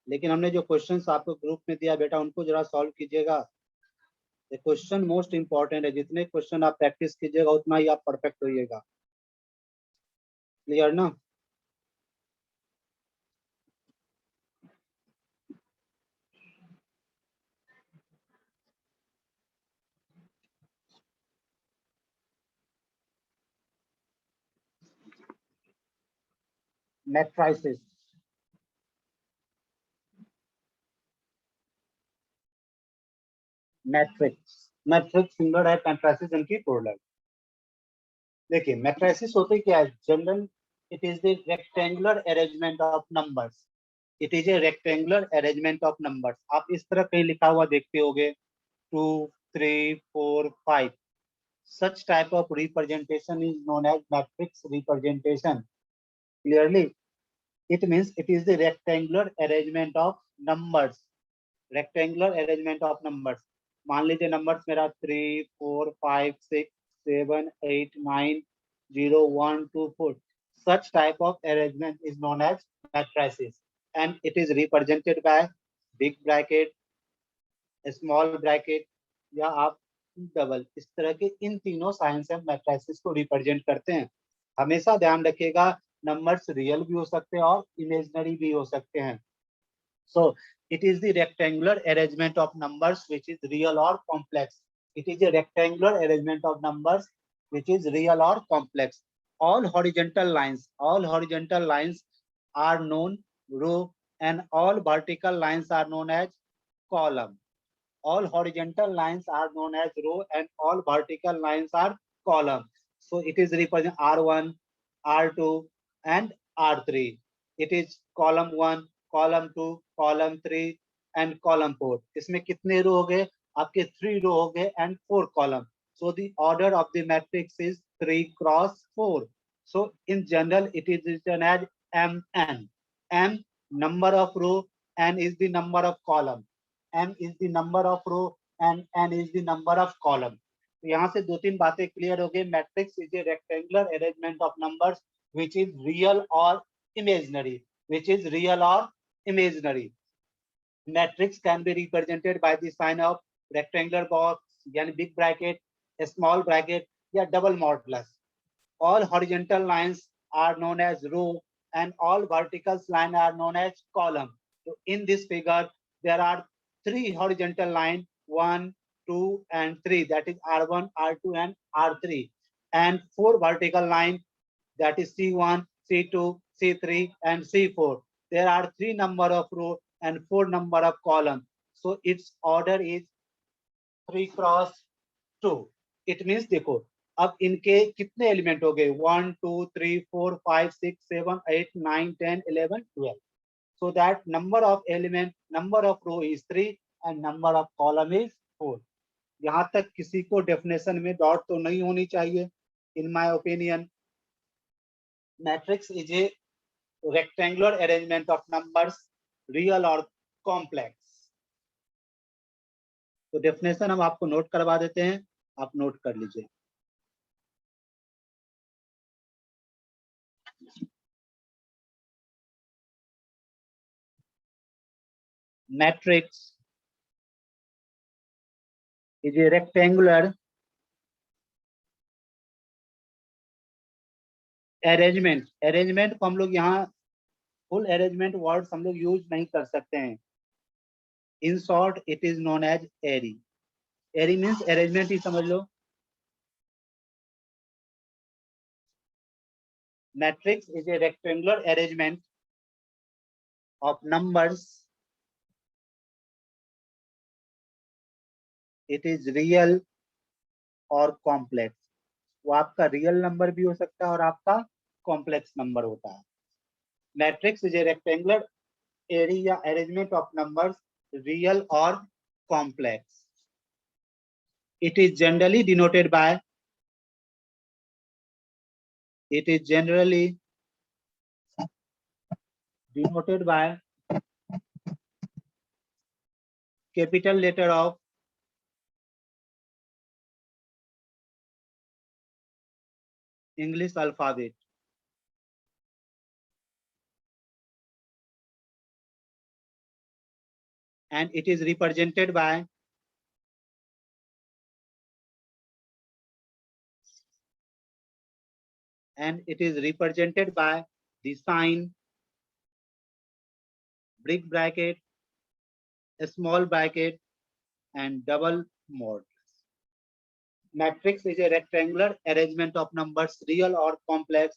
लेकिन हमने जो क्वेश्चंस आपको ग्रुप में दिया बेटा उनको जरा सॉल्व कीजिएगा। ये क्वेश्चन मोस्ट इंपॉर्टेंट है, जितने क्वेश्चन आप प्रैक्टिस कीजिएगा उतना ही आप परफेक्ट होइएगा। क्लियर ना? मैट्राइसिस, मैट्रिक्स, मैट्रिक्स सिंगल है, मैट्राइसिस इनकी प्रोडक्ट। देखिए मैट्राइसिस होते क्या है? General it is the rectangular arrangement of numbers. It is a rectangular arrangement of numbers. आप इस तरह कहीं लिखा हुआ देखते होगे 2 3 4 5। Such type of representation is known as matrix representation. Clearly, it means it is the rectangular arrangement of numbers. Rectangular arrangement of numbers. मान लीजिए नंबर्स मेरा 3 4 5 6 7 8 9 0 1 2 4. Such type of arrangement is known as matrices, and it is represented by big bracket, small bracket, या आप double. इस तरह के इन तीनों sign से हम मैट्रिसेस को रिप्रेजेंट करते हैं। हमेशा ध्यान रखिएगा नंबर्स रियल भी हो सकते हैं और इमेजिनरी भी हो सकते हैं। So it is the rectangular arrangement of numbers which is real और complex. It is a rectangular arrangement of numbers which is real और complex. All horizontal lines are known row, and all vertical lines are known as column. All horizontal lines are known as row and all vertical lines are column. So it is represented R1, R2 and R3. It is column 1, column 2, column 3 and column 4. इसमें कितने रो हो गए? आपके 3 रो हो गए and 4 column. So the order of the matrix is 3 cross 4. So in general it is written as Mn. M number of row, n is the number of column. M is the number of row and n is the number of column. तो यहाँ से दो तीन बातें clear हो गई। Matrix is a rectangular arrangement of numbers which is real और imaginary, which is real or imaginary. Matrix can be represented by the sign of rectangular box, yani big bracket, a small bracket, या double modulus. All horizontal lines are known as row and all vertical lines are known as column. So in this figure, there are 3 horizontal lines, 1, 2, and 3. That is R1, R2, and R3. And 4 vertical lines, that is C1, C2, C3, and C4. There are 3 number of row and 4 number of column. So its order is 3 cross 2. It means देखो अब इनके कितने element हो गए? 1 2 3 4 5 6 7 8 9 10 11 12. So that number of element, number of row is 3 and number of column is 4. यहाँ तक किसी को डेफिनेशन में डाउट तो नहीं होनी चाहिए। In my opinion matrix is a rectangular arrangement of numbers, real और कॉम्प्लेक्स। तो डेफिनेशन हम आपको नोट करवा देते हैं, आप नोट कर लीजिए। Matrix is a rectangular arrangement. Arrangement को हम लोग यहाँ फुल अरेंजमेंट वर्ड्स हम लोग यूज नहीं कर सकते हैं। In short it is known as array. Array means arrangement ही समझ लो। Matrix is a rectangular arrangement of numbers. It is real और कॉम्प्लेक्स। वो आपका रियल नंबर भी हो सकता है और आपका कॉम्प्लेक्स नंबर होता है। मैट्रिक्स इज ए रेक्टेंगुलर एरी या अरेंजमेंट ऑफ नंबर्स, रियल और complex. It is generally denoted by capital letter of English alphabet. and it is represented by the sign big bracket, a small bracket, and double mod. Matrix is a rectangular arrangement of numbers, real or complex.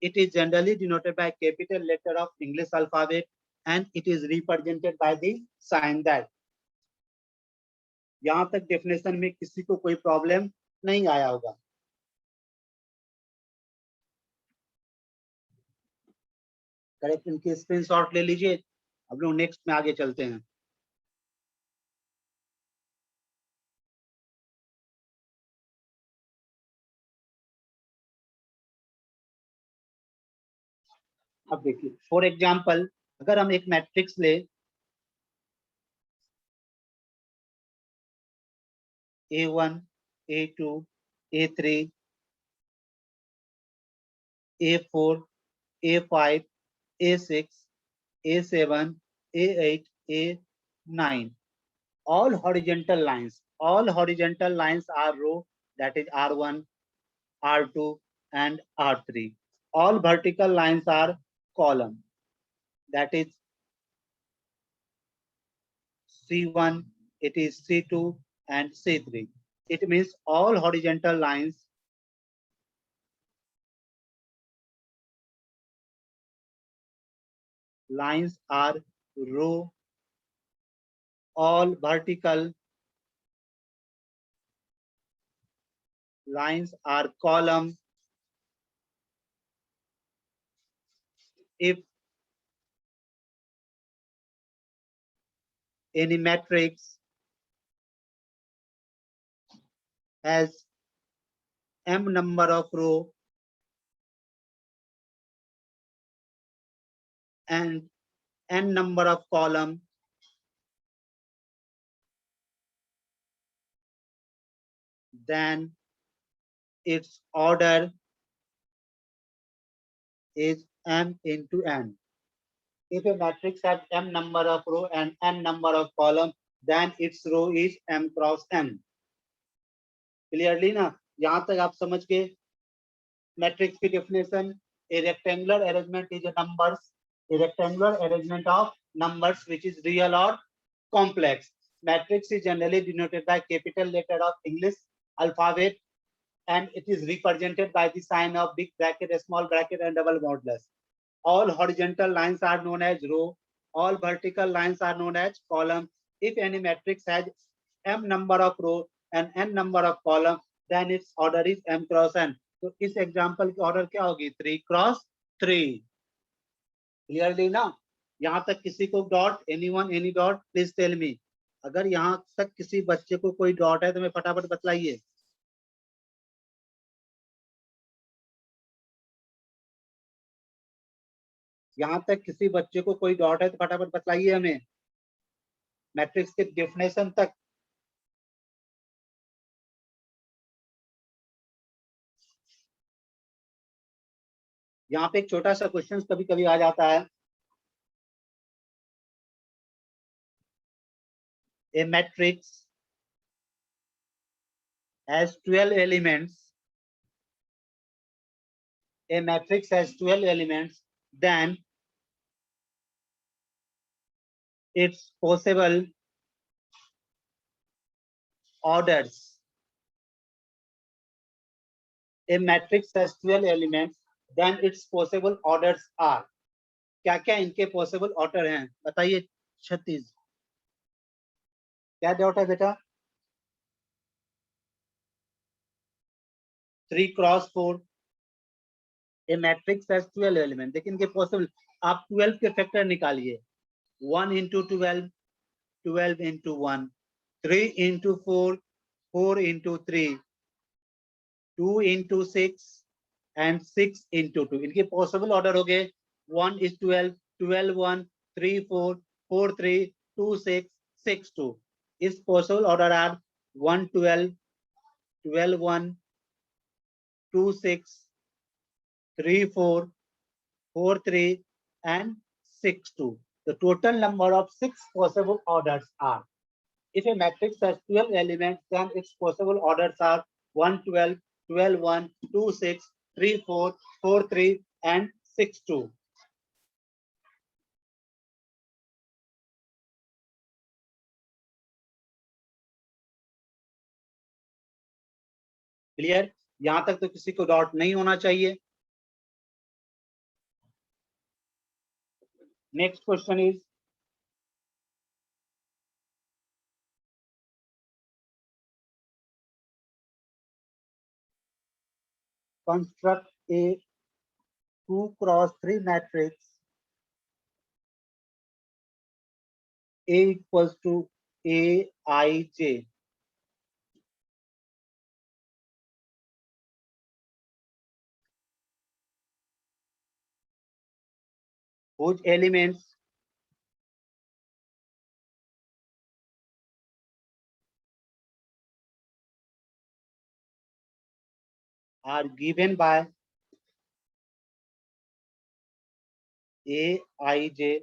It is generally denoted by capital letter of English alphabet and it is represented by the sign that. यहाँ तक definition में किसी को कोई problem नहीं आया होगा। Correct, इनकी स्क्रीनशॉट ले लीजिए। अब लोग नेक्स्ट में आगे चलते हैं। अब देखिए, फॉर एग्जांपल अगर हम एक मैट्रिक्स ले A1, A2, A3, A4, A5, A6, A7, A8, A9, all horizontal lines are row, that is R1, R2 and R3. All vertical lines are column, that is C1, it is C2 and C3. It means all horizontal lines are row, all vertical lines are column. If any matrix has m number of row and n number of column, then its order is m into n. If a matrix has m number of row and n number of column, then its row is m cross n. Clearly ना, यहाँ तक आप समझ के matrix की definition, a rectangular arrangement is a rectangular arrangement of numbers which is real or complex. Matrix is generally denoted by capital letter of English alphabet and it is represented by the sign of big bracket, small bracket and double modulus. All horizontal lines are known as row, all vertical lines are known as column. If any matrix has m number of row and n number of column, then its order is m cross n. तो इस example की order क्या होगी? 3 cross 3। Clearly ना? यहाँ तक किसी को doubt, anyone any doubt, please tell me. अगर यहाँ तक किसी बच्चे को कोई डॉट है तो मैं फटाफट बतलाइए। यहाँ तक किसी बच्चे को कोई डॉट है तो फटाफट बतलाइए हमें मैट्रिक्स के डेफिनेशन तक। यहाँ पे एक छोटा सा क्वेश्चन कभी कभी आ जाता है, a matrix has 12 elements, then its possible orders. A matrix has 12 elements, then its possible orders are. क्या क्या इनके पॉसिबल ऑर्डर हैं बताइए। 36 क्या डाउट है बेटा? 3 cross 4, A matrix has 12 element. लेकिन इनके पॉसिबल, आप 12 के फैक्टर निकालिए। 1 into 12, 12 into 1, 3 into 4, 4 into 3, 2 into 6 and 6 into 2। इनके पॉसिबल ऑर्डर हो गए 1 is 12, 12 1, 3 4, 4 3, 2 6, 6 2। इस possible order are 1 12, 12 1, 2 6, 3 4, 4 3 and 6 2। The total number of 6 possible orders are. If a matrix has 12 elements, then its possible orders are 1, 12, 12, 1, 2, 6, 3, 4, 4, 3, and 6, 2. Clear? यहां तक तो किसी को doubt नहीं होना चाहिए. Next question is construct a 2x3 matrix A equals to Aij, whose elements are given by Aij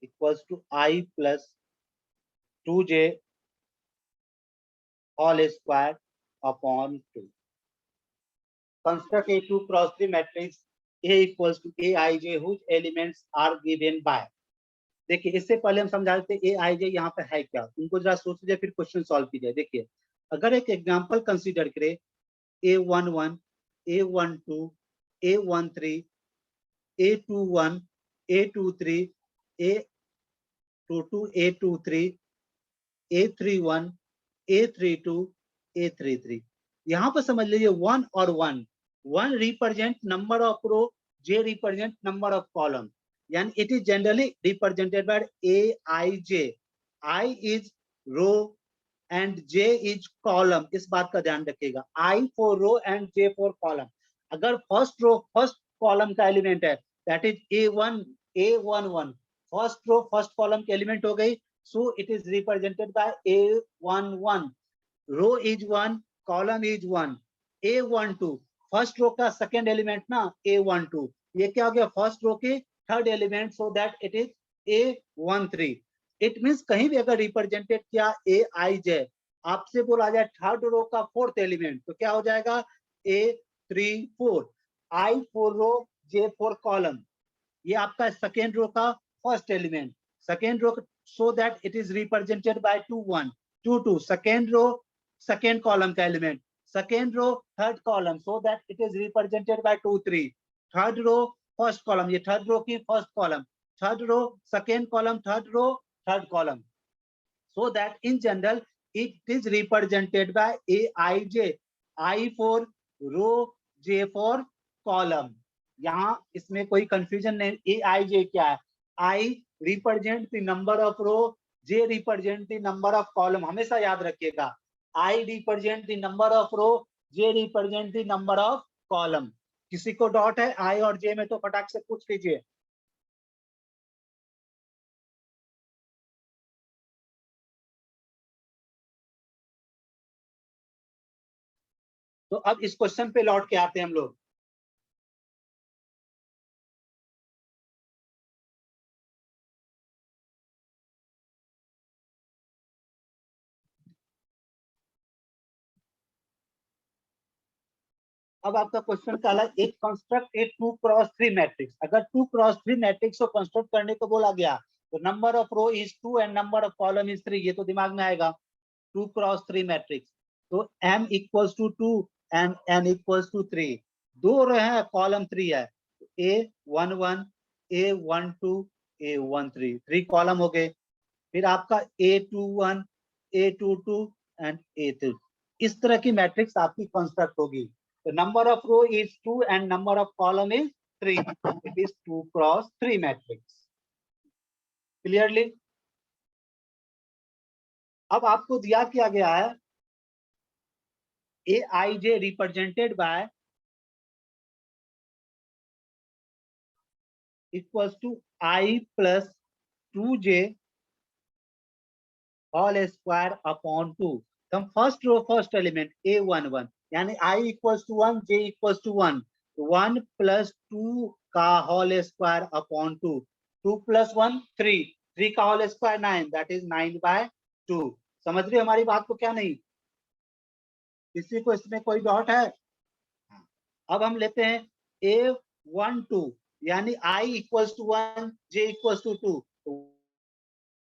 equals to I plus 2j all square upon 2. Construct a 2x3 matrix A equals to Aij whose elements are given by. देखिए, इससे पहले हम समझा देते Aij यहाँ पे है क्या, उनको जरा सोच लीजिए फिर क्वेश्चन सॉल्व कीजिए. देखिए, अगर एक एग्जांपल कंसीडर करें A11, A12, A13, A21, A23, A22, A23, A31, A32, A33. यहाँ पर समझ लीजिए 1 और 1. 1 represent number of row, J represent number of column. यानी it is generally represented by Aij. I is row and J is column. इस बात का ध्यान रखिएगा. I for row and J for column. अगर फर्स्ट रो फर्स्ट कॉलम का element है, that is A11, first row first column के element हो गई, so it is represented by A11. Row is 1, column is 1. A12 first row का second element ना, A12, ये क्या हो गया, फर्स्ट रो की third element, so that it is A13. It means कहीं भी अगर रिप्रेजेंटेड किया Aij, आपसे बोला जाए थर्ड रो का फोर्थ एलिमेंट, तो क्या हो जाएगा A34. I four row, J four column, ये आपका सेकेंड रो का first element. Second row, so that it is represented by 21, 22 second row second column का element. Second row third column, so that it is represented by 23. Third row first column, ये third row की first column. Third row second column, third row third column, so that in general it is represented by Aij. I for row, J for column. यहाँ इसमें कोई confusion नहीं. Aij क्या है? I represent the number of row, J represent the number of column. हमेशा याद रखिएगा, I represent the number of row, J represent the number of column. किसी को डॉट है I और J में तो फटाक से पूछ लीजिए. तो अब इस क्वेश्चन पे लौट के आते हैं हम लोग. अब आपका क्वेश्चन काला, एक कंस्ट्रक्ट ए 2x3 मैट्रिक्स. अगर 2x3 मैट्रिक्स को कंस्ट्रक्ट करने को बोला गया, तो number of row is 2 and number of column is 3. ये तो दिमाग में आएगा. 2x3 मैट्रिक्स, तो m equals to 2 and n equals to 3. दो रो है, कॉलम 3 है. A11, A12, A13, 3 कॉलम हो गए. फिर आपका A21, A22 एंड A3. इस तरह की मैट्रिक्स आपकी कंस्ट्रक्ट होगी. The number of row is 2 and number of column is 3. It is 2x3 matrix. Clearly? अब आपको दिया क्या गया है, Aij represented by equals to I plus 2j all square upon 2. हम first row first element A11, यानी I equals to 1, J equals to 1, 1 plus 2 का whole square upon 2. 2 + 1 3, 3 का होल स्क्वायर 9, दैट इज 9/2। समझ रहे हो हमारी बात को क्या नहीं? किसी को इसमें कोई डाउट है? अब हम लेते हैं A12 यानी I = 1 J = 2,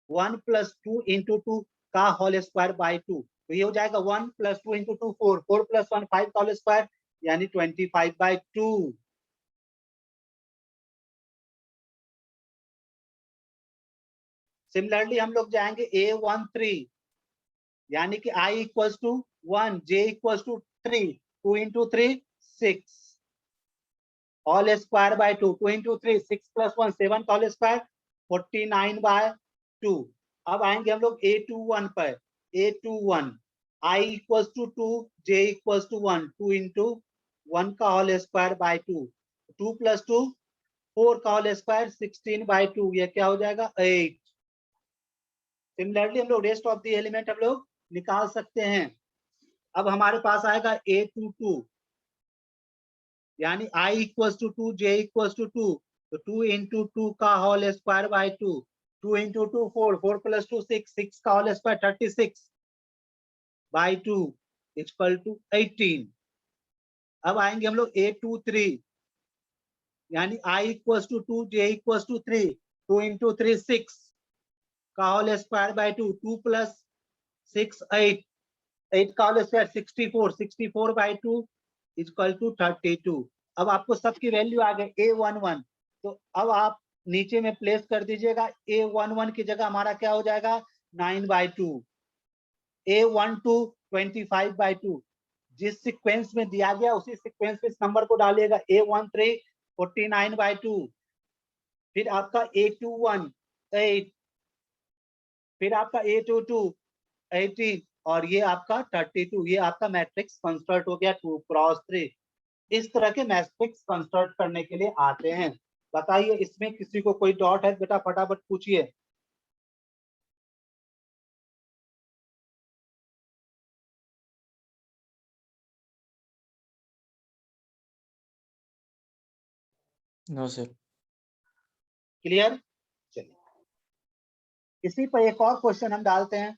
1 + 2 × 2 का होल स्क्वायर बाय 2, तो ये हो जाएगा 1 + 2 × 2 4, 4 + 1 5 का होल स्क्वायर यानी 25/2। सिमिलरली हम लोग जाएंगे A13 यानी कि I = 1 J = 3, 2 × 3 6 whole square by 2, 2 × 3 6 + 1 7 का होल स्क्वायर 49/2। अब आएंगे हम लोग A21 पर। A21 I = 2 J = 1, 2 × 1 का होल स्क्वायर बाय 2, 2 + 2 4 का होल स्क्वायर 16/2, ये क्या हो जाएगा 8। सिमिलरली हम लोग रेस्ट ऑफ द एलिमेंट हम लोग निकाल सकते हैं। अब हमारे पास आएगा A22 यानी I = 2 J = 2, तो 2 × 2 का होल स्क्वायर बाय 2, 2 × 2 4, 4 + 2 6, 6 का होल स्क्वायर 36/2 = 18। अब आएंगे हम लोग A23 यानी I = 2 J = 3, 2 × 3 6 का होल स्क्वायर बाय 2, 2 + 6 8, 8 का होल स्क्वायर 64, 64/2 = 32। अब आपको सबकी वैल्यू आ गई A11, तो अब आप नीचे में प्लेस कर दीजिएगा। A11 की जगह हमारा क्या हो जाएगा 9/2, A12 25/2। जिस सीक्वेंस में दिया गया उसी सीक्वेंस में इस नंबर को डालिएगा। A13 49/2, फिर आपका A21 8, फिर आपका A22 18 और ये आपका 32। ये आपका मैट्रिक्स कंस्ट्रक्ट हो गया 2 × 3। इस तरह के मैट्रिक्स कंस्ट्रक्ट करने के लिए आते हैं। बताइए इसमें किसी को कोई डाउट है बेटा, फटाफट पूछिए। No sir. क्लियर? चलिए इसी पर एक और क्वेश्चन हम डालते हैं।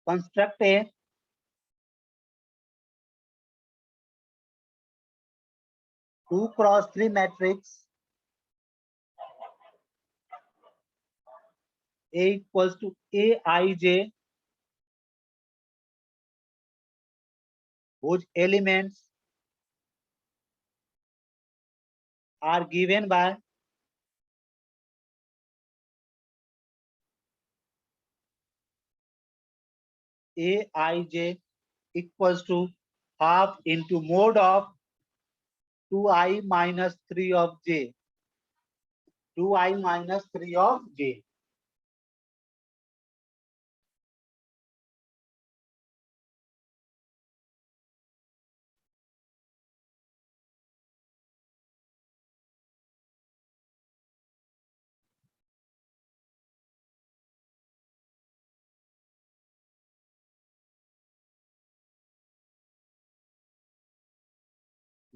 Construct a 2 × 3 matrix A = Aij whose elements are given by Aij = half into mode of 2i - 3 of j, 2i - 3 of j।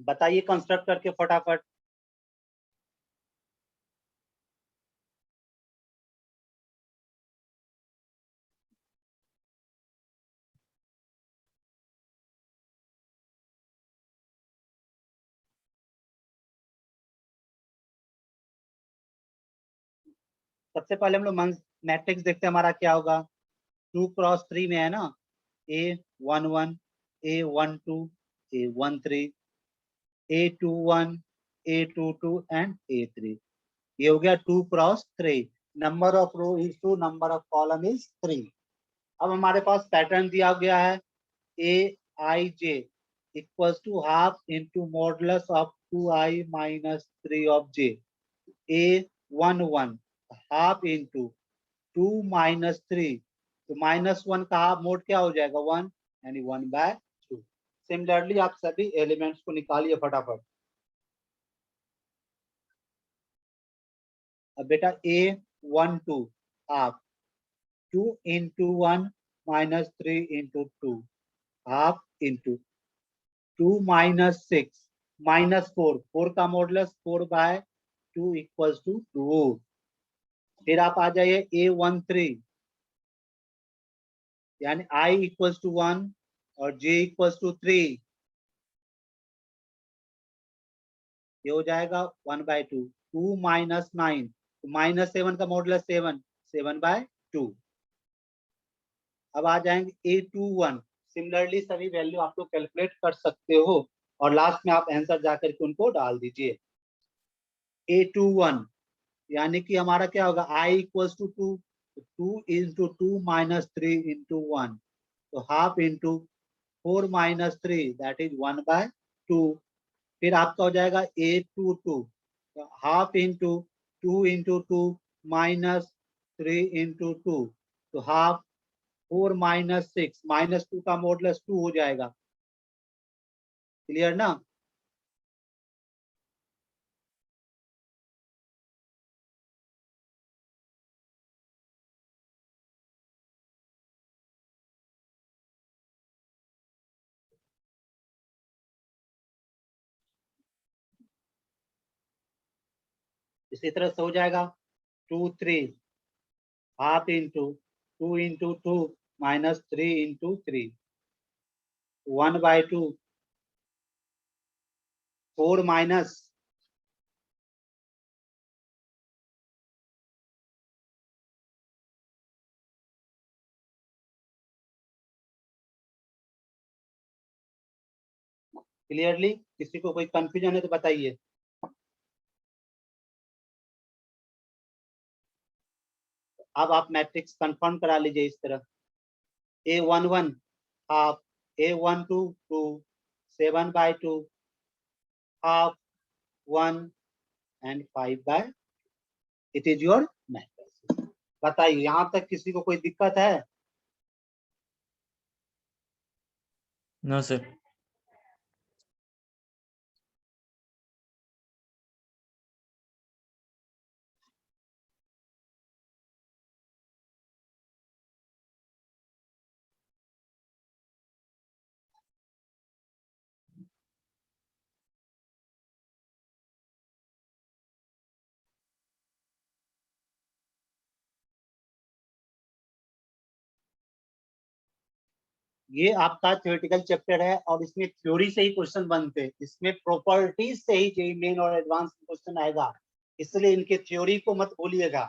बताइए कंस्ट्रक्ट करके फटाफट। सबसे पहले हम लोग मैट्रिक्स देखते हैं हमारा क्या होगा। 2 × 3 में है ना, A11 A12 A13 A21 A22 and A3। ये हो गया 2 × 3। Number of row is 2, number of column is 3। अब हमारे पास पैटर्न दिया गया है Aij = half into modulus of 2i - 3 of j। A11 half into 2 - 3, तो -1 का हाफ मोड क्या हो जाएगा 1, यानी 1/2। सिमिलरली आप सभी एलिमेंट्स को निकालिए फटाफट। अब बेटा A12 हाफ 2 × 1 - 3 × 2 हाफ into 2 - 6 -4, 4 का मॉडुलस 4/2 इक्वल्स टू 2। फिर आप आ जाइए A13, यानी I इक्वल्स टू 1 और J इक्वल्स टू 3, ये हो जाएगा 1/2। 2 - 9, -7 का मॉडुलस 7, 7/2। अब आ जाएंगे A21। सिमिलरली सभी वैल्यू आप लोग कैलकुलेट कर सकते हो और लास्ट में आप आंसर जाकर के उनको डाल दीजिए। A21 यानी कि हमारा क्या होगा, I equals to 2, 2 into 2 - 3 into 1, तो हाफ इंटू 4 - 3 दैट इज 1/2। फिर आपका हो जाएगा A22, half into 2 into 2 -3 into 2, तो हाफ 4 - 6, -2 का मॉडुलस 2 हो जाएगा। क्लियर ना? इसी तरह से हो जाएगा 2 3, half into 2 into 2 -3 into 3, 1/2, 4 minus clearly, किसी को कोई कंफ्यूजन है तो बताइए। अब आप मैट्रिक्स कंफर्म करा लीजिए इस तरह। A11 half, A12 2, 7/2, half 1 and 5/, it is your matrix. बताइए यहाँ तक किसी को कोई दिक्कत है? No, sir. ये आपका थ्योरेटिकल चैप्टर है और इसमें थ्योरी से ही क्वेश्चन बनते हैं, इसमें प्रॉपर्टीज से ही जेईई मेन और एडवांस क्वेश्चन आएगा, इसलिए इनके थ्योरी को मत भूलिएगा।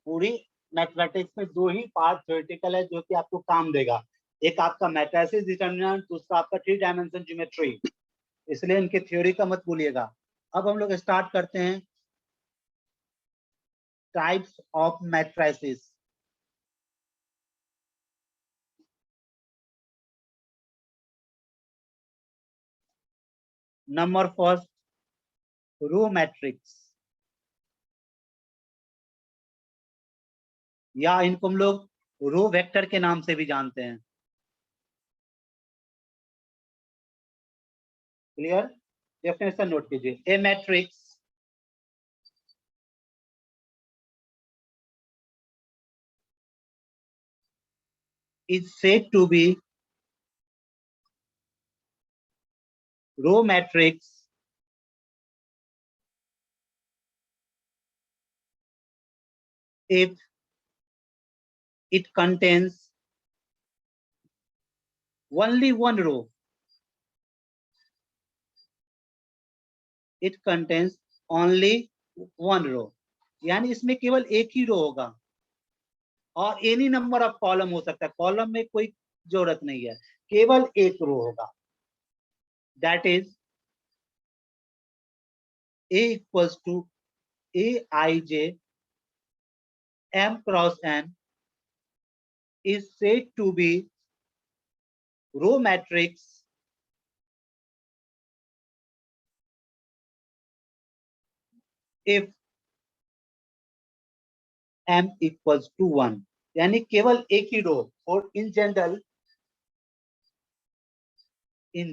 पूरी मैथमेटिक्स में दो ही पार्ट थ्योरेटिकल है जो कि आपको काम देगा, एक आपका मैट्रिसेस डिटरमिनेंट, दूसरा आपका 3 डायमेंशन ज्योमेट्री, इसलिए इनके थ्योरी का मत भूलिएगा। अब हम लोग स्टार्ट करते हैं types of matrices. Number first, row matrix, या इनको हम लोग रो वेक्टर के नाम से भी जानते हैं। क्लियर? डेफिनेशन नोट कीजिए, ए matrix is said to be row matrix if it contains only one row. It contains only one row, यानी इसमें केवल एक ही रो होगा और एनी नंबर ऑफ कॉलम हो सकता है, कॉलम में कोई जरूरत नहीं है, केवल एक रो होगा। That is A equals to Aij M cross N is said to be row matrix if M equals to 1, यानी केवल एक ही रो। और in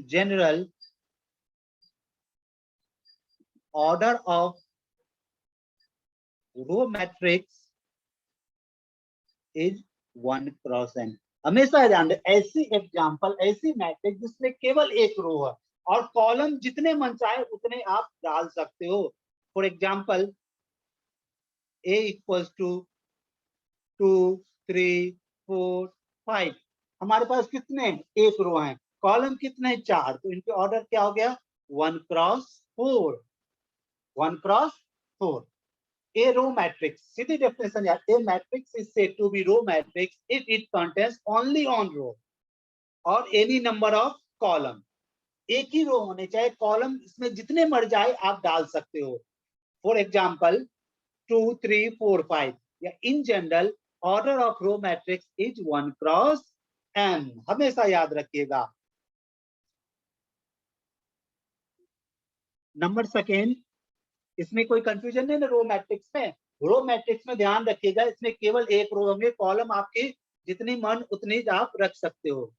general order of row matrix is 1 cross n। हमेशा ध्यान दें, ऐसी एग्जांपल, ऐसी मैट्रिक्स जिसमें केवल एक रो है, और कॉलम जितने मन चाहे उतने आप डाल सकते हो। For example A equals to 2, 3, 4, 5, हमारे पास कितने एक रो हैं, कॉलम कितने 4, तो इनके ऑर्डर क्या हो गया 1 cross 4, 1 cross 4। A row matrix, Sidhi definition यार, a matrix is said to be row matrix if it contains only one row or any number of column। एक ही रो होने चाहे कॉलम इसमें जितने मर जाए आप डाल सकते हो। फॉर एग्जाम्पल 2, 3, 4, 5, या in general order of row matrix is 1 cross n, हमेशा याद रखिएगा। नंबर सेकेंड, इसमें कोई कंफ्यूजन नहीं ना रो मैट्रिक्स में। रो मैट्रिक्स में ध्यान रखिएगा, इसमें केवल एक रो होंगे, कॉलम आपके जितनी मन उतनी आप रख सकते हो।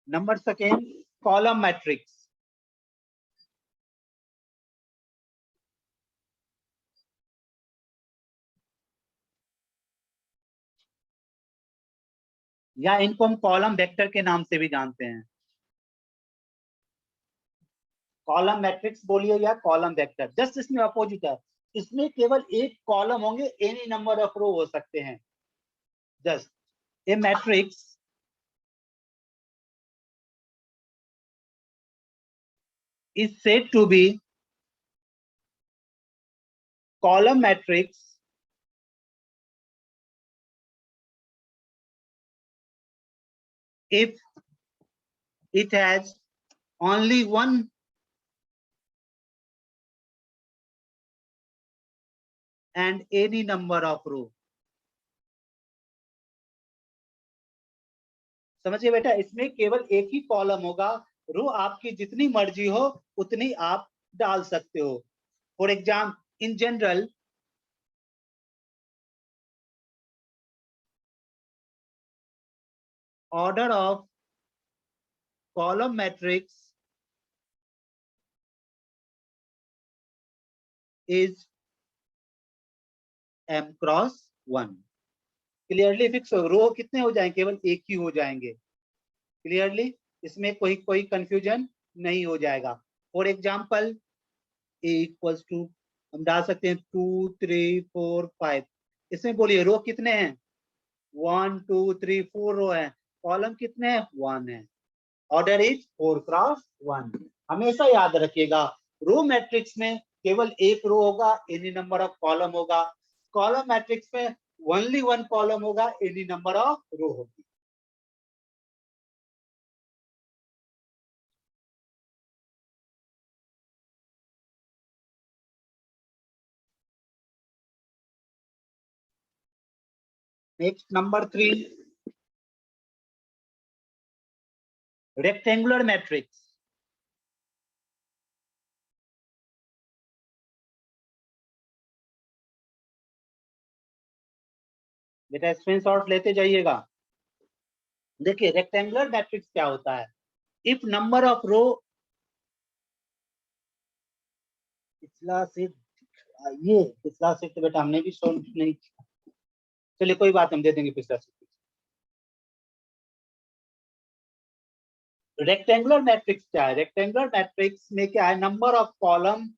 Number second, column matrix. या इनको हम कॉलम वेक्टर के नाम से भी जानते हैं। कॉलम मैट्रिक्स बोलिए या कॉलम वेक्टर, जस्ट इसमें अपोजिट है। इसमें केवल एक कॉलम होंगे, एनी नंबर ऑफ रो हो सकते हैं। Just a matrix is said to be column matrix if it has only one and any number of row। समझिए बेटा, इसमें केवल एक ही कॉलम होगा, रो आपकी जितनी मर्जी हो उतनी आप डाल सकते हो। For example, in general order of column matrix is m cross 1। Clearly fix हो, रो कितने हो जाएंगे, केवल एक ही हो जाएंगे। क्लियरली, इसमें कोई कोई कंफ्यूजन नहीं हो जाएगा। For example a equals to, हम डाल सकते हैं 2, 3, 4, 5। इसमें बोलिए रो कितने हैं, 1, 2, 3, 4 रो है, कॉलम कितने हैं 1 है, ऑर्डर इज 4 क्रॉस 1। हमेशा याद रखिएगा, रो मैट्रिक्स में केवल एक रो होगा, एनी नंबर ऑफ कॉलम होगा। कॉलम मैट्रिक्स में ओनली वन कॉलम होगा, एनी नंबर ऑफ रो होगी। Next number 3, rectangular matrix. बेटा स्क्रीनशॉट लेते जाइएगा। देखिए रेक्टेंगुलर मैट्रिक्स क्या होता है, इफ नंबर ऑफ रो, पिछला सेट, ये पिछला सेट तो बेटा हमने भी सोल्व नहीं किया, चलिए कोई बात, हम दे देंगे पिछला सेट। रेक्टेंगुलर मैट्रिक्स क्या है, रेक्टेंगुलर मैट्रिक्स में क्या है, number of column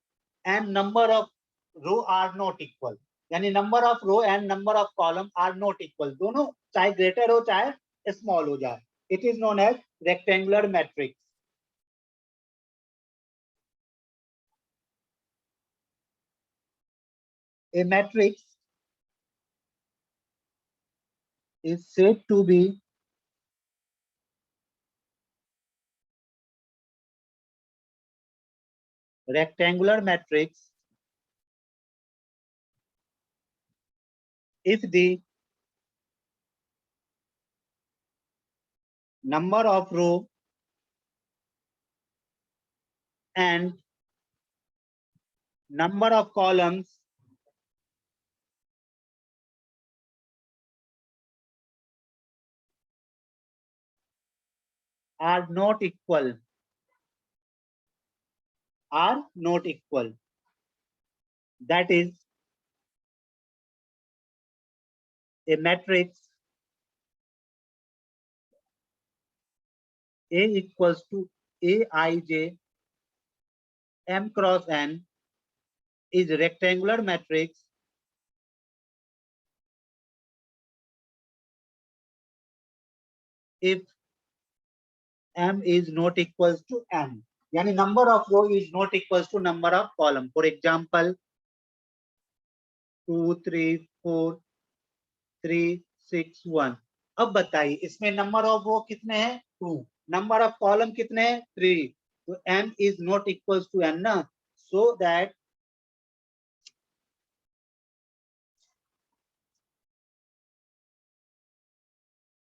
and number of row are not equal, यानी number of row and number of column are not equal, दोनों चाहे ग्रेटर हो चाहे स्मॉल हो जाए, it is known as rectangular matrix. A matrix is said to be rectangular matrix if the number of row and number of columns are not equal, that is a matrix A equals to Aij M cross N is a rectangular matrix if M is not equals to N. यानी number of row is not equals to number of column. For example, 2, 3, 4, 3, 6, 1. अब बताइए इसमें number of रो कितने हैं 2, number of column कितने हैं 3, तो m is not equals to n ना, so that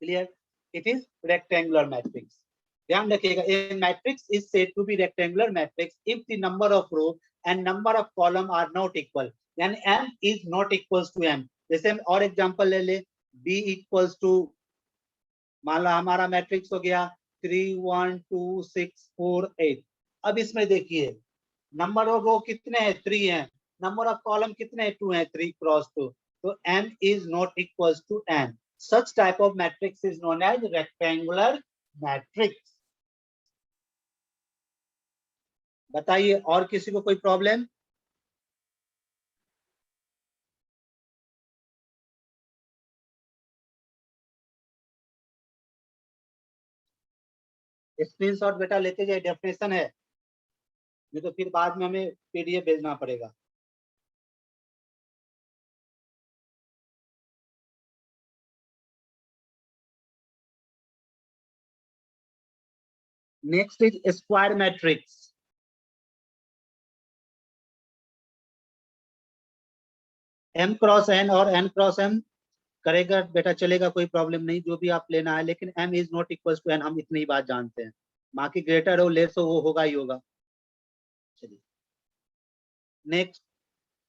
clear, it is rectangular matrix. ध्यान रखिएगा, a matrix is said to be rectangular matrix if the number of row and number of column are not equal, यानी m is not equals to n. जैसे हम और example ले ले, b equals to, मान लो हमारा मैट्रिक्स हो गया 3, 1, 2, 6, 4, 8. अब इसमें देखिए नंबर ऑफ रो कितने हैं 3 हैं, नंबर ऑफ कॉलम कितने हैं 2 हैं, 3 क्रॉस 2, तो m is not equals to n. Such type of matrix is known as rectangular matrix. बताइए और किसी को कोई प्रॉब्लम? स्क्रीनशॉट बेटा लेते जाइए, डेफिनेशन है, नहीं तो फिर बाद में हमें पीडीएफ भेजना पड़ेगा. Next is square matrix. m cross n और n क्रॉस m करेगा बेटा, चलेगा, कोई प्रॉब्लम नहीं, जो भी आप लेना है, लेकिन m is not equal to n, हम इतनी ही बात जानते हैं, बाकी ग्रेटर हो लेस हो वो होगा ही होगा. चलिए नेक्स्ट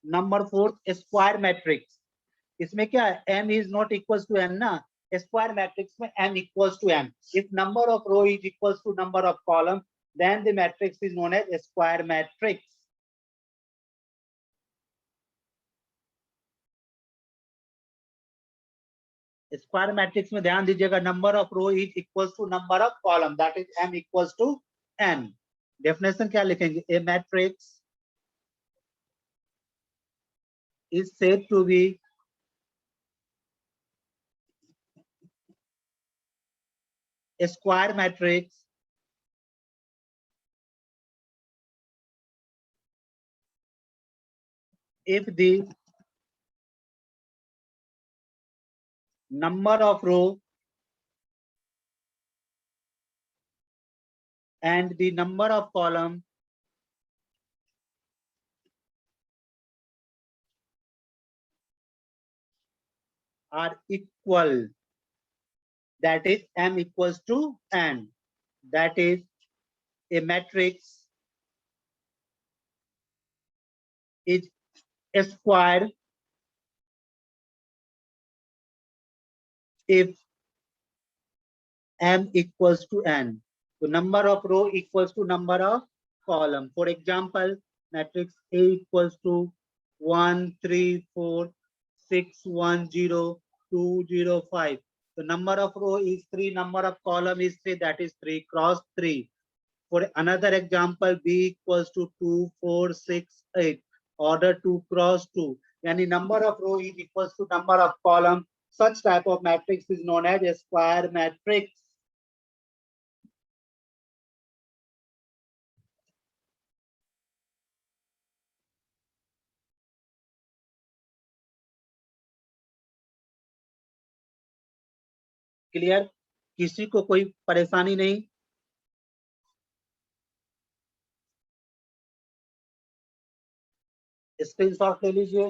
नंबर 4 स्क्वायर मैट्रिक्स. इसमें क्या है, m is not equal to n ना, स्क्वायर मैट्रिक्स में m equals to m. If number of row is equals to number of column then the matrix is known as square matrix. Square matrix में ध्यान दीजिएगा, number of row is equals to number of column, that is m equals to n. Definition क्या लिखेंगे, a matrix is said to be a square matrix if the number of row and the number of column are equal, that is m equals to n. That is a matrix is a square if m equals to n. So number of row equals to number of column. For example, matrix A equals to 1, 3, 4, 6, 1, 0, 2, 0, 5. The number of row is 3, number of column is 3, that is 3 cross 3. For another example, B equals to 2, 4, 6, 8, order 2 cross 2. Yani number of row is equals to number of column. Such type of matrix is known as a square matrix. Clear, किसी को कोई परेशानी नहीं? Screenshot ले लीजिए.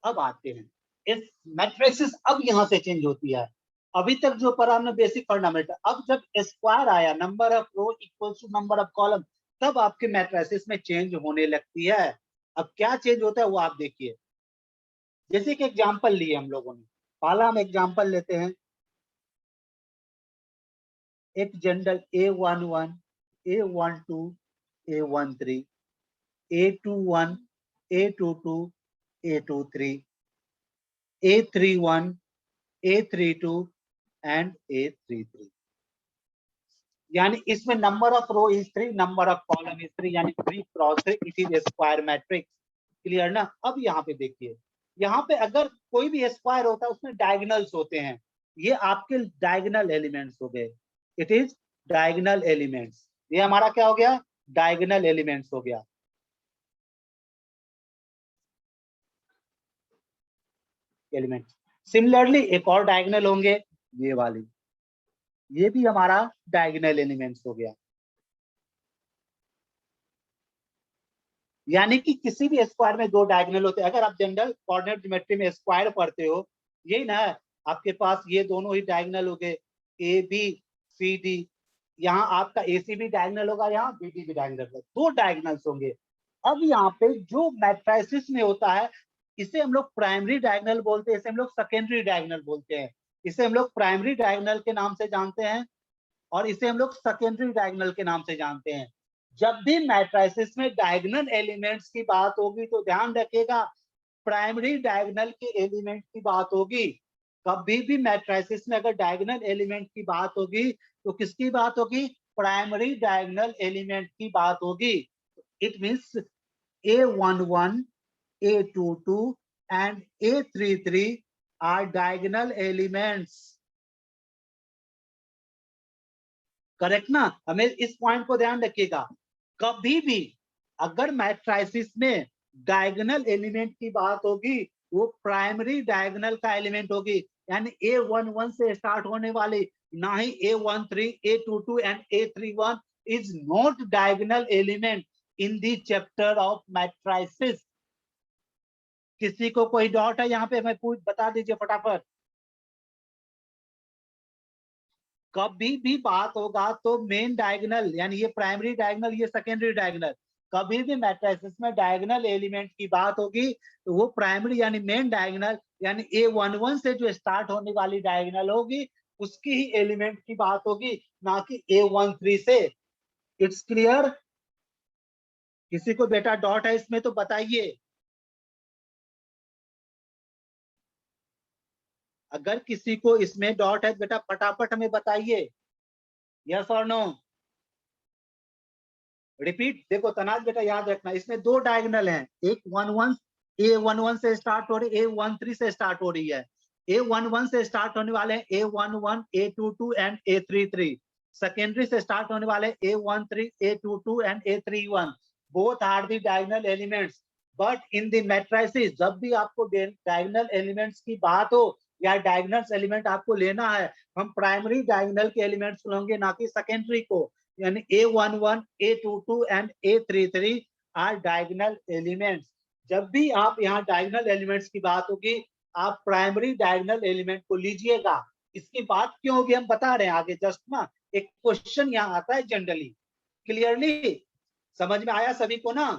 अब आते हैं इस मैट्रिक्स, अब यहां से चेंज होती है. अभी तक जो पढ़ा हमने बेसिक फंडामेंटल, अब जब स्क्वायर आया, number of row equals to number of column, तब आपके मैट्रिसेस में चेंज होने लगती है. अब क्या चेंज होता है वो आप देखिए. जैसे कि एग्जांपल लिए हम लोगों ने, पहला हम एग्जांपल लेते हैं, एक general A11, A12, A13, A21, A22, A23, A31, A32 and A33. यानी इसमें number of row is 3, number of column is 3, यानी 3 cross 3, it is square matrix. Clear ना? अब यहाँ पे देखिए, यहाँ पे अगर कोई भी स्क्वायर होता है उसमें डायगोनल्स होते हैं, ये आपके डायगोनल एलिमेंट्स हो गए, इट इज डायगोनल एलिमेंट्स। ये हमारा क्या हो गया? डायगोनल एलिमेंट्स हो गया। एलिमेंट सिमिलरली एक और डायगोनल होंगे, ये वाली, ये भी हमारा डायगोनल एलिमेंट्स हो गया। यानी कि किसी भी स्क्वायर में दो डायगोनल होते हैं। अगर आप जनरल कोऑर्डिनेट ज्योमेट्री में स्क्वायर पढ़ते हो, यही ना है, आपके पास ये दोनों ही डायगोनल हो गए, ए बी सी डी, यहाँ आपका ए सी भी डायगोनल होगा, यहाँ बी डी भी डायगोनल होगा, दो डायगोनल्स होंगे। अब यहाँ पे जो मैट्रिसेस में होता है, इसे हम लोग प्राइमरी डायगोनल बोलते हैं, इसे हम लोग सेकेंडरी डायगोनल बोलते हैं। इसे हम लोग प्राइमरी डायगोनल के नाम से जानते हैं और इसे हम लोग सेकेंडरी डायगोनल के नाम से जानते हैं। जब भी मैट्रिसेस में डायगोनल एलिमेंट्स की बात होगी तो ध्यान रखिएगा, प्राइमरी डायगोनल के एलिमेंट की बात होगी। कभी भी मैट्रिसेस में अगर डायगोनल एलिमेंट की बात होगी तो किसकी बात होगी? प्राइमरी डायगोनल एलिमेंट की बात होगी। It means A11, A22 and A33 are diagonal elements। Correct ना? हमें इस पॉइंट को ध्यान रखिएगा। कभी भी अगर मैट्रिसेस में डायगोनल एलिमेंट की बात होगी, वो प्राइमरी डायगोनल का एलिमेंट होगी। यानी A11 से स्टार्ट होने वाली, ना ही A13, A22 and A31 is not diagonal element in the chapter of matrices. किसी को कोई डाउट है यहाँ पे? मैं पूछ बता दीजिए फटाफट। कभी भी बात होगा तो मेन डायगोनल, यानी ये प्राइमरी डायगोनल, ये सेकेंडरी डायगोनल, कभी भी मैट्रिसेस में डायगोनल एलिमेंट की बात होगी तो वो प्राइमरी यानी मेन डायगोनल, यानी A11 से जो स्टार्ट होने वाली डायगोनल होगी उसकी ही एलिमेंट की बात होगी, ना कि A13 से। It's clear? किसी को बेटा डॉट है इसमें तो बताइए। अगर किसी को इसमें डॉट है बेटा फटाफट हमें बताइए, यस और नो। रिपीट, देखो तनाज बेटा याद रखना, इसमें दो डायगोनल हैं, एक 11 A11 से स्टार्ट हो रही है, A13 से स्टार्ट हो रही है। A11 से स्टार्ट होने वाले हैं A11, A22 and A33। Secondary से स्टार्ट होने वाले A13, A22 and A31। Both are the diagonal elements. But in the matrices जब भी आपको डायगोनल एलिमेंट्स की बात हो या डायगोनल एलिमेंट आपको लेना है, हम प्राइमरी डायगोनल के एलिमेंट्स लेंगे, ना कि सेकेंडरी को। यानी A11, A22 and A33 are diagonal elements. जब भी आप यहाँ डायगोनल एलिमेंट्स की बात होगी, आप प्राइमरी डायगोनल एलिमेंट को लीजिएगा। इसकी बात क्यों होगी हम बता रहे हैं आगे, जस्ट ना एक क्वेश्चन यहाँ आता है जनरली। क्लियरली समझ में आया सभी को ना?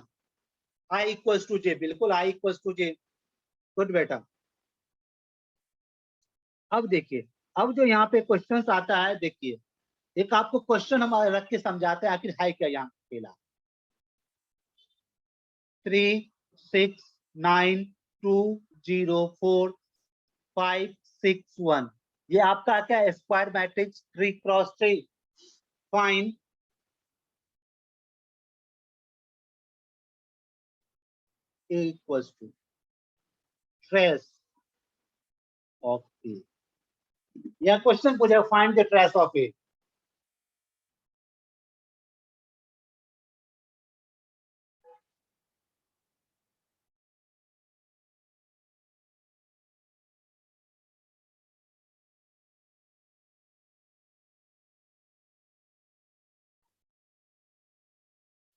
I इक्वल्स टू जे, बिल्कुल I equals to J. Good बेटा। अब देखिए, अब जो यहाँ पे क्वेश्चन आता है, देखिए एक आपको क्वेश्चन हम रख के समझाते हैं आखिर है क्या यहाँ अकेला। 3, 6, 9, 2, 0, 4, 5, 6, 1, ये आपका क्या है? Square matrix 3 cross 3। Fine A equals to trace of A। यह क्वेश्चन पूछा find the trace of A।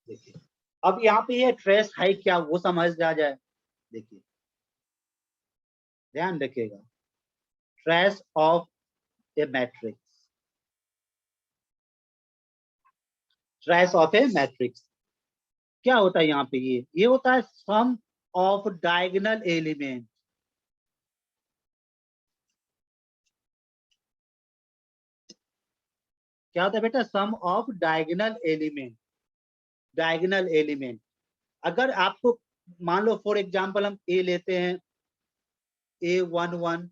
देखिए अब यहाँ पे ये ट्रेस है क्या वो समझ आ जाए। देखिए ध्यान रखिएगा, trace of a matrix, trace of a matrix क्या होता है यहाँ पे? ये होता है सम ऑफ डायगोनल एलिमेंट। क्या होता है बेटा? Sum of diagonal element. Diagonal element अगर आपको मान लो फॉर एग्जांपल हम ए लेते हैं, A11,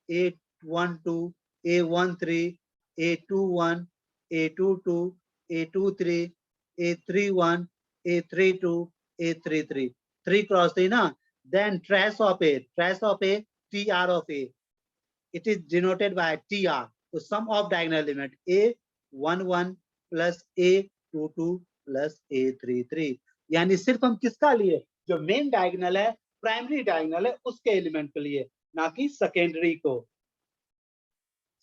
A12, A13, A21, A22, A23, A31, A32, A33. 3 cross 3 na. Then trace of A, TR of A. It is denoted by TR. So sum of diagonal element A11 plus A22 plus A33. यानी सिर्फ हम किसका लिए, जो main diagonal है, primary diagonal है, उसके element के लिए, ना कि सेकेंडरी को।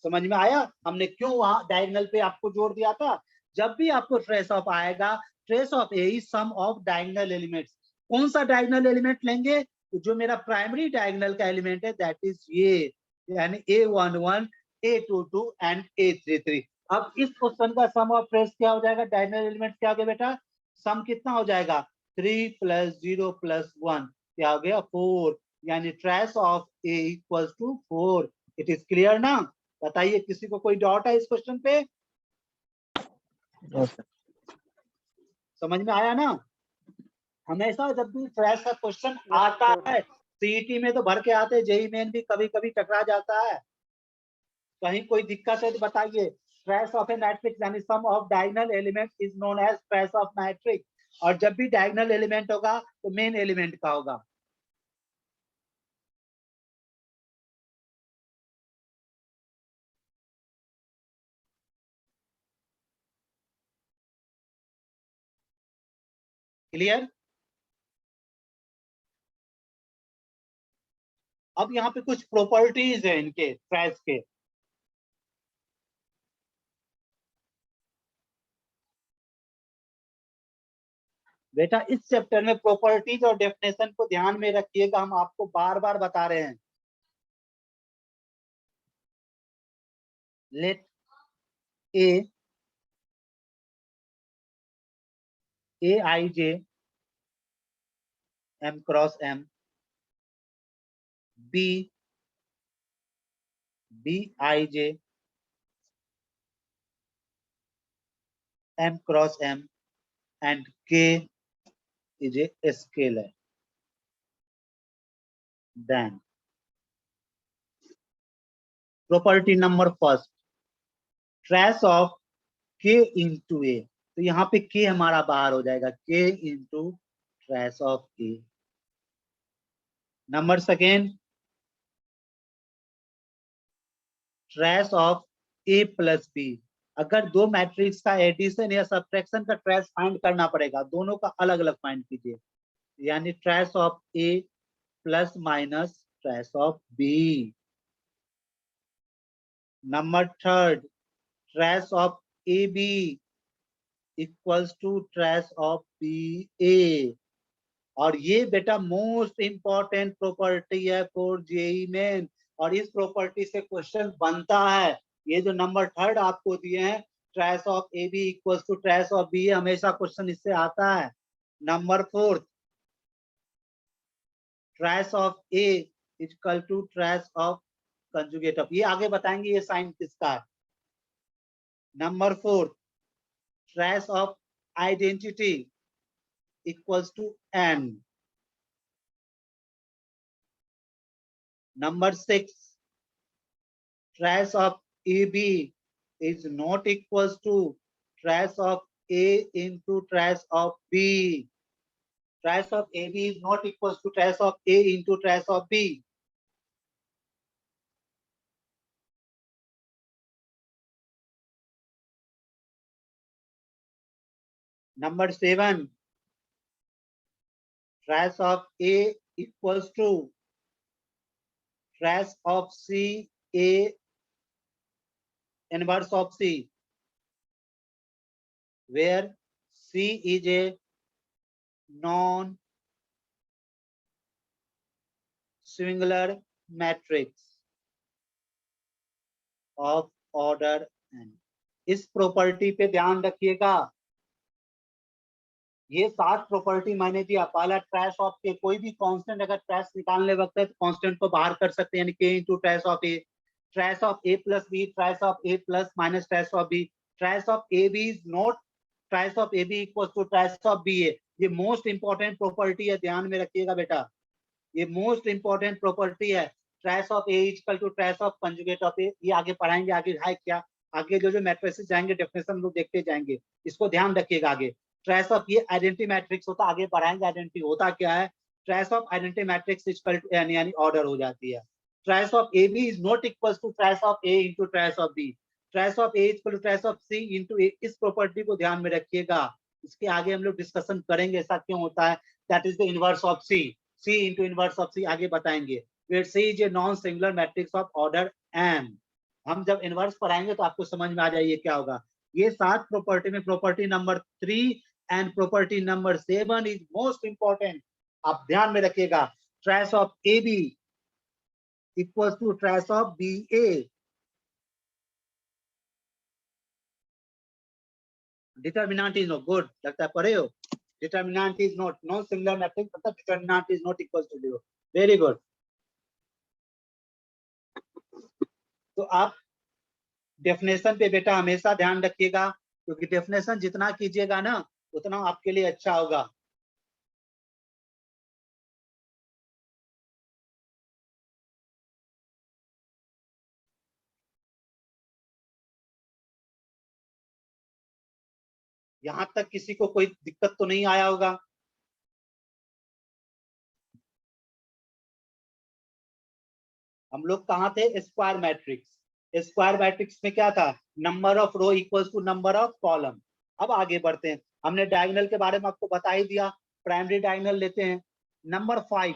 समझ में आया हमने क्यों वहां डायगोनल पे आपको जोर दिया था? जब भी आपको ट्रेस ऑफ आएगा, trace of a is sum of diagonal elements. कौन सा डायगोनल एलिमेंट लेंगे? तो जो मेरा प्राइमरी डायगोनल का एलिमेंट है, दैट इज ये, यानी A11, A22 एंड A33। अब इस क्वेश्चन का सम ऑफ ट्रेस क्या हो जाएगा? डायगोनल एलिमेंट क्या हो गया बेटा? सम कितना हो जाएगा? 3 + 0 + 1 क्या हो गया? 4। यानी trace of A equals to 4। It is clear ना? बताइए, किसी को कोई डाउट है इस क्वेश्चन पे? No, sir. समझ में आया ना? हमेशा जब भी ट्रेस का क्वेश्चन आता है, सीईटी में तो भर के आते हैं, जेईई मेन भी कभी कभी टकरा जाता है। कहीं कोई दिक्कत है तो बताइए। ट्रेस ऑफ ए मैट्रिक्स यानी sum of diagonal element is known as trace of matrix. और जब भी डायगोनल एलिमेंट होगा तो मेन एलिमेंट का होगा। क्लियर? अब यहाँ पे कुछ प्रॉपर्टीज है इनके ट्रेस के। बेटा इस चैप्टर में प्रॉपर्टीज और डेफिनेशन को ध्यान में रखिएगा, हम आपको बार बार बता रहे हैं। Late A Aij M cross M, B Bij M cross M, and K is a scalar. Then property number first, trace of K into A। तो यहाँ पे K हमारा बाहर हो जाएगा, K into trace of A। Number second, trace of A plus B। अगर दो matrix का एडिशन या सब्ट्रैक्शन का ट्रेस फाइंड करना पड़ेगा, दोनों का अलग अलग फाइंड कीजिए। यानी trace of A plus minus trace of B। Number third, trace of AB equals to trace of BA। और ये बेटा मोस्ट इंपॉर्टेंट प्रॉपर्टी है फॉर जेईई मेन, और इस प्रॉपर्टी से क्वेश्चन बनता है। ये जो नंबर थर्ड आपको दिए हैं, trace of AB equals to trace of BA, हमेशा क्वेश्चन इससे आता है। Number fourth, trace of A equal to trace of conjugate of, ये आगे बताएंगे ये साइन किसका है। Number fourth, trace of identity equals to n. Number 6, trace of AB is not equals to trace of A into trace of B. Trace of AB is not equals to trace of A into trace of B. Number 7, trace of A equals to trace of C, A inverse of C, where C is a non-singular matrix of order n। इस property पे ध्यान रखिएगा। ये 7 property मैंने दिया। पहला, trace of के, कोई भी कांस्टेंट अगर ट्रेस निकालने वक्त है तो कांस्टेंट को बाहर कर सकते हैं, यानी के into trace of A. Trace of A plus B, trace of A plus minus trace of B. Trace of A B is not trace of A B equal to trace of B A. ये most important property है, ध्यान में रखिएगा बेटा, ये most important property है। Trace of A equal to trace of conjugate of A, ये आगे पढ़ाएंगे, आगे है क्या आगे जो जो मैट्रिसेस जाएंगे डेफिनेशन हम लोग देखते जाएंगे, इसको ध्यान रखिएगा आगे। ट्रेस ऑफ ये आइडेंटिटी मैट्रिक्स होता, आगे बढ़ाएंगे। आइडेंटिटी होता क्या है? Trace of identity matrix equal यानी ऑर्डर हो जाती है। Trace of A B is not equal to trace of A into trace of B. Trace of A equal to trace of C into A. इस property को ध्यान में रखिएगा, इसके आगे हम लोग डिस्कशन करेंगे ऐसा क्यों होता है। That is the inverse of C, C into inverse of C आगे बताएंगे। Where C is a non singular matrix of order N. हम जब इनवर्स पढ़ाएंगे तो आपको समझ में आ जाइए क्या होगा। ये 7 प्रॉपर्टी में property number 3 and property number 7 is most important, आप ध्यान में रखिएगा। Trace of A B equals to trace of B A. Determinant is not good, लगता है पढ़े हो। Determinant is not non singular matrix, मतलब determinant is not equal to 0। Very good. तो आप डेफिनेशन पे बेटा हमेशा ध्यान रखिएगा, क्योंकि डेफिनेशन जितना कीजिएगा ना उतना आपके लिए अच्छा होगा। यहां तक किसी को कोई दिक्कत तो नहीं आया होगा। हम लोग कहाँ थे? Square matrix. स्क्वायर मैट्रिक्स में क्या था? Number of row equals to number of column. अब आगे बढ़ते हैं। हमने डायगोनल के बारे में आपको बता ही दिया, प्राइमरी डायगोनल लेते हैं। Number 5,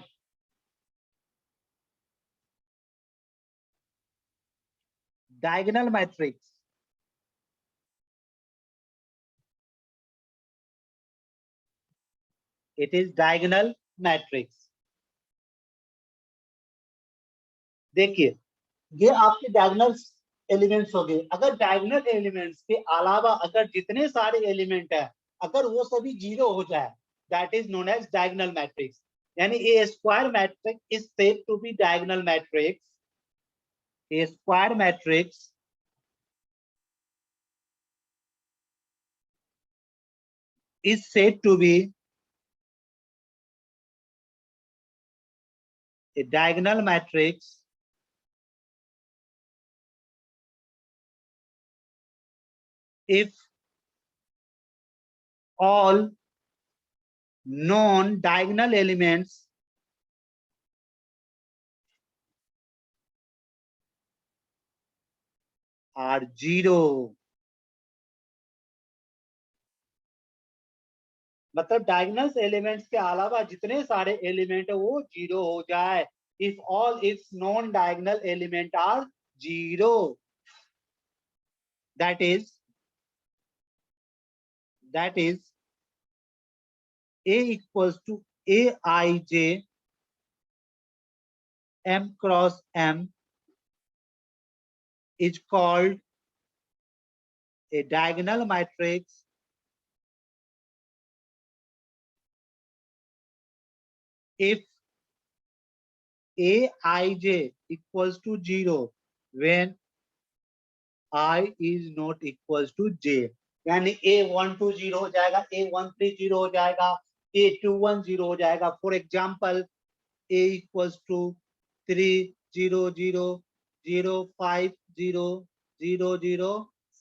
diagonal matrix. It is diagonal matrix. देखिए, ये आपके डायगोनल एलिमेंट्स हो गए। अगर डायगोनल एलिमेंट्स के अलावा अगर जितने सारे एलिमेंट है, अगर वो सभी 0 हो जाए, that is known as diagonal matrix. यानी a square matrix is said to be diagonal matrix. A square matrix is said to be a diagonal matrix if all known diagonal elements are 0। मतलब diagonal elements के अलावा जितने सारे element है वो 0 हो जाए। If all its non diagonal element are 0, that is A equals to Aij M cross M is called a diagonal matrix if Aij equals to 0 when I is not equals to j। यानी A12 0 हो जाएगा, A13 0 हो जाएगा, A21 0 हो जाएगा। For example A equals to 3 0 0 0 5 0 0 0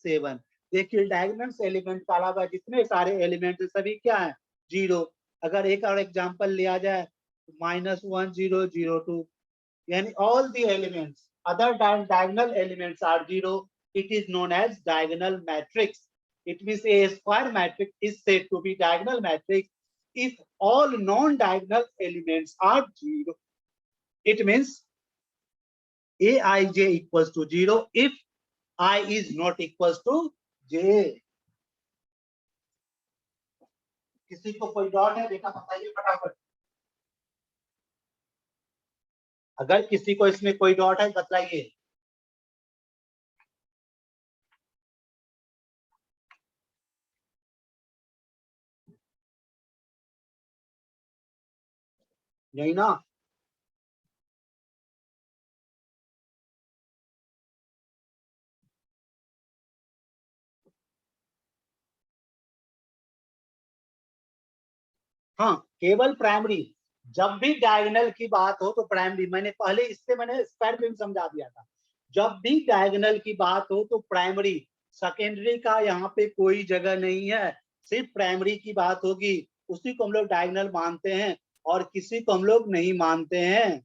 7। देखिए diagonal element के अलावा जितने सारे एलिमेंट सभी क्या है? 0। अगर एक और एग्जाम्पल लिया जाए -1 0 0 2, यानी all the elements other than diagonal elements are 0, it is known as diagonal matrix। It means a square matrix is said to be diagonal matrix if all non-diagonal elements are 0। It means Aij equals to 0 if I is not equals to j। किसी को कोई doubt है बेटा बताइए फटाफट। अगर किसी को इसमें कोई डाउट है बताइए। नहीं ना? हाँ, केवल प्राइमरी। जब भी डायगोनल की बात हो तो प्राइमरी, मैंने पहले इससे मैंने स्क्वायर पे भी समझा दिया था। जब भी डायगोनल की बात हो तो प्राइमरी, सेकेंडरी का यहाँ पे कोई जगह नहीं है, सिर्फ प्राइमरी की बात होगी, उसी को हम लोग डायगोनल मानते हैं और किसी को हम लोग नहीं मानते हैं।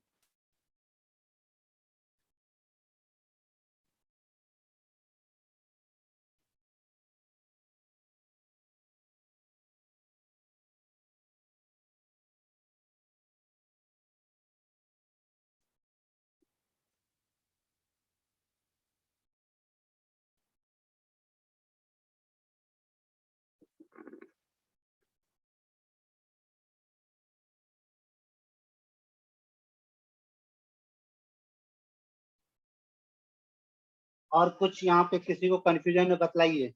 और कुछ यहाँ पे किसी को कंफ्यूजन में बतलाइए।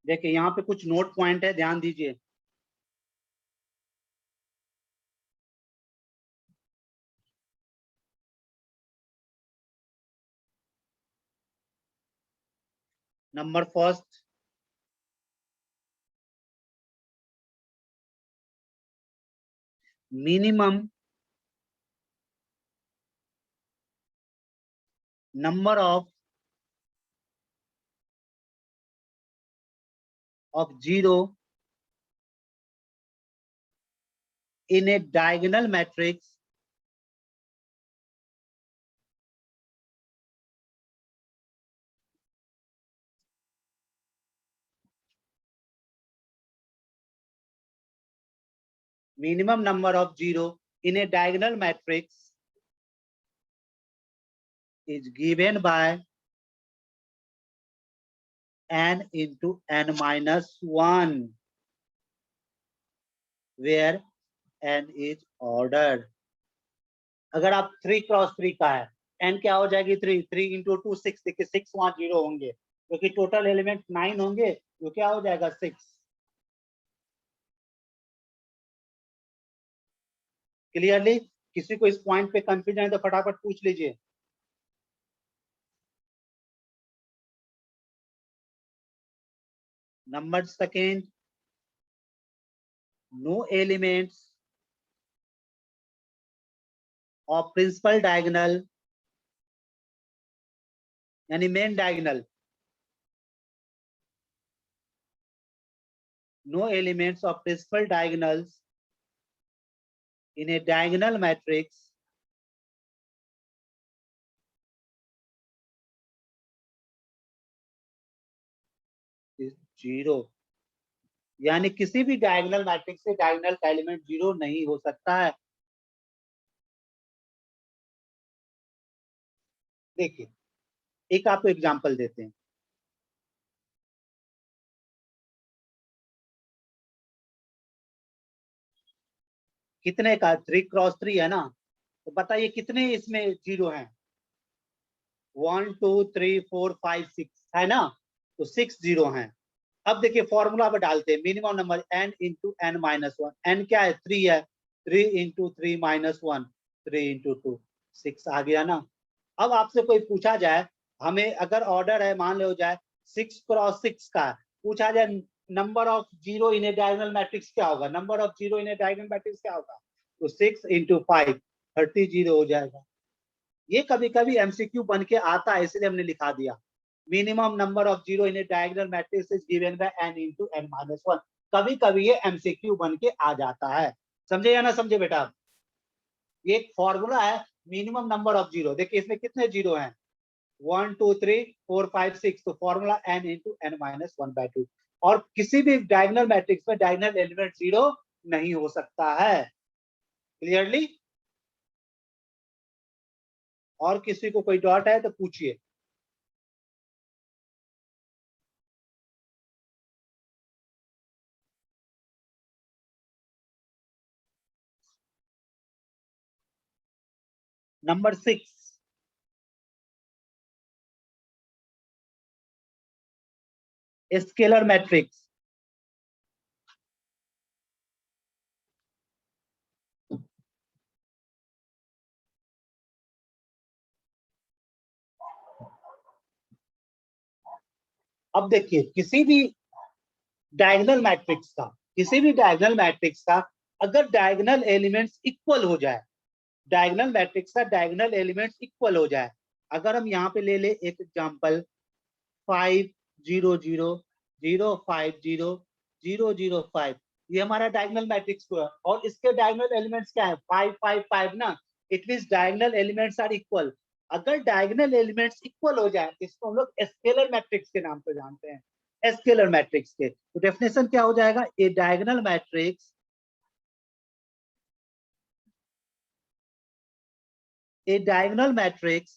देखिए यहाँ पे कुछ नोट पॉइंट है, ध्यान दीजिए। Number first, minimum number of zero in a diagonal matrix minimum number of zero in a diagonal matrix is given by n into n minus 1 where n is ordered। अगर आप 3 cross 3 का है, n क्या हो जाएगी 3, 3 into 2 6, देखिए 6 वहां 0 होंगे क्योंकि टोटल एलिमेंट 9 होंगे, तो क्या हो जाएगा 6। क्लियरली, किसी को इस पॉइंट पे कंफ्यूजन है तो फटाफट पूछ लीजिए। Number second, no elements of principal diagonal यानी main diagonal, no elements of principal diagonals in a diagonal matrix is zero। यानी किसी भी डायगोनल मैट्रिक्स से डायगोनल का एलिमेंट जीरो नहीं हो सकता है। देखिए एक आपको एग्जांपल देते हैं। कितने का 3 क्रॉस 3 है ना, तो बताइए कितने इसमें जीरो हैं। 1 2 3 4 5 6 है ना, तो 6 जीरो हैं। अब देखिए फॉर्मूला पे डालते हैं, minimum number n into n minus one, n क्या है 3 है, 3 इंटू 3 माइनस 1, 3 इंटू 2, 6 आ गया ना। अब आपसे कोई पूछा जाए, हमें अगर ऑर्डर है मान लो जाए 6 क्रॉस 6 का, पूछा जाए number of zero in A diagonal matrix क्या होगा, number of zero in A diagonal matrix क्या होगा, तो 6 इंटू 5 30 जीरो हो जाएगा। ये कभी कभी एमसीक्यू बन के आता है, इसलिए हमने लिखा दिया minimum number of zero in A diagonal matrix is given by n into n minus 1। कभी कभी ये एमसीक्यू बन के आ जाता है, समझे या ना समझे बेटा। ये एक फॉर्मूला है, मिनिमम नंबर ऑफ जीरो। देखिए इसमें कितने जीरो हैं, 1 2 3 4 5 6, तो formula n into n minus 1/2। और किसी भी डायगोनल मैट्रिक्स में डायगोनल एलिमेंट जीरो नहीं हो सकता है। क्लियरली, और किसी को कोई डाउट है तो पूछिए। Number 6, scalar matrix. अब देखिए किसी भी डायगोनल मैट्रिक्स का अगर डायगोनल एलिमेंट्स इक्वल हो जाए, डायगोनल मैट्रिक्स का डायगोनल एलिमेंट्स इक्वल हो जाए, अगर हम यहाँ पे ले ले एक एग्जांपल 5 0 0 0 5 0 0 0 5, ये हमारा डायगोनल मैट्रिक्स हुआ और इसके डायगोनल एलिमेंट्स क्या है 5 5 5 ना, it means diagonal elements are equal. अगर डायगोनल एलिमेंट्स इक्वल हो जाए इसको हम लोग स्केलर मैट्रिक्स के नाम से जानते हैं, स्केलर मैट्रिक्स के। तो डेफिनेशन क्या हो जाएगा, a diagonal matrix, a diagonal matrix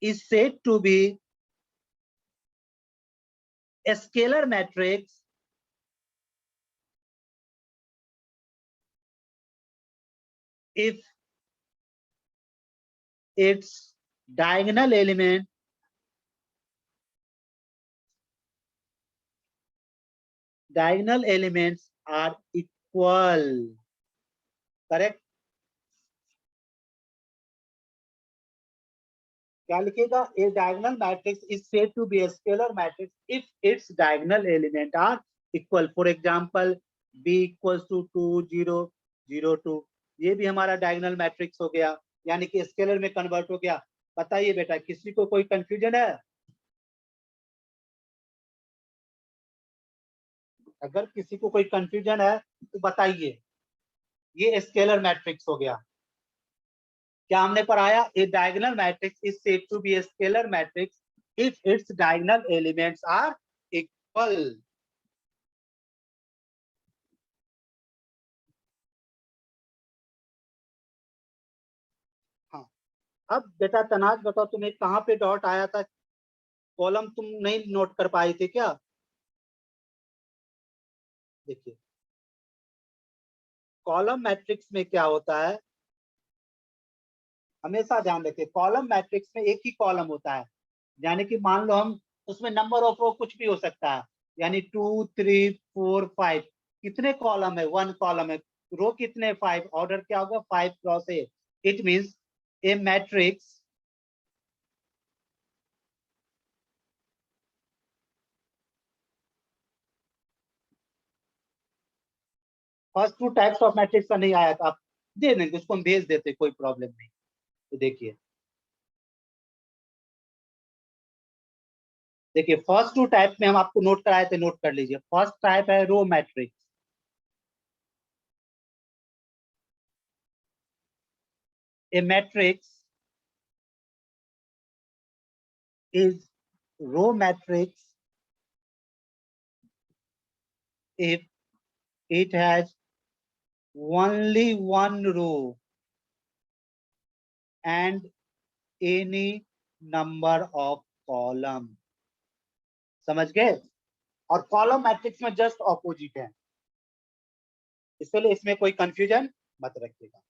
is said to be a scalar matrix if its diagonal elements are equal. Correct? क्या लिखेगा, a diagonal matrix is said to be a scalar matrix if its diagonal element are equal. For example, b equals to 2 0 0 2, ये भी हमारा diagonal matrix हो गया, यानी कि scalar में कन्वर्ट हो गया। बताइए बेटा, किसी को कोई कंफ्यूजन है? अगर किसी को कोई कंफ्यूजन है तो बताइए। ये स्केलर मैट्रिक्स हो गया। क्या हमने पढ़ाया, a diagonal matrix is said to be a scalar matrix if its diagonal elements are equal. हाँ, अब बेटा तनाज बताओ, तुम्हें कहाँ पे डॉट आया था? कॉलम तुम नहीं नोट कर पाई थी क्या? देखिए कॉलम मैट्रिक्स में क्या होता है, हमेशा ध्यान रखिए, कॉलम मैट्रिक्स में एक ही कॉलम होता है, यानी कि मान लो हम उसमें नंबर ऑफ रो कुछ भी हो सकता है, यानी 2 3 4 5, कितने कॉलम है? 1 कॉलम है। रो कितने? 5। ऑर्डर क्या होगा? 5 cross A. It means A matrix first 2 types of matrix का नहीं आया था, आप दे देंगे उसको, हम भेज देते, कोई प्रॉब्लम नहीं। तो देखिए देखिए फर्स्ट 2 टाइप में हम आपको नोट कराए थे, नोट कर लीजिए। फर्स्ट टाइप है row matrix. A matrix is row matrix if it has only one row and any number of column। समझ गए? और कॉलम मैट्रिक्स में जस्ट ऑपोजिट है, इसलिए इसमें कोई कंफ्यूजन मत रखिएगा।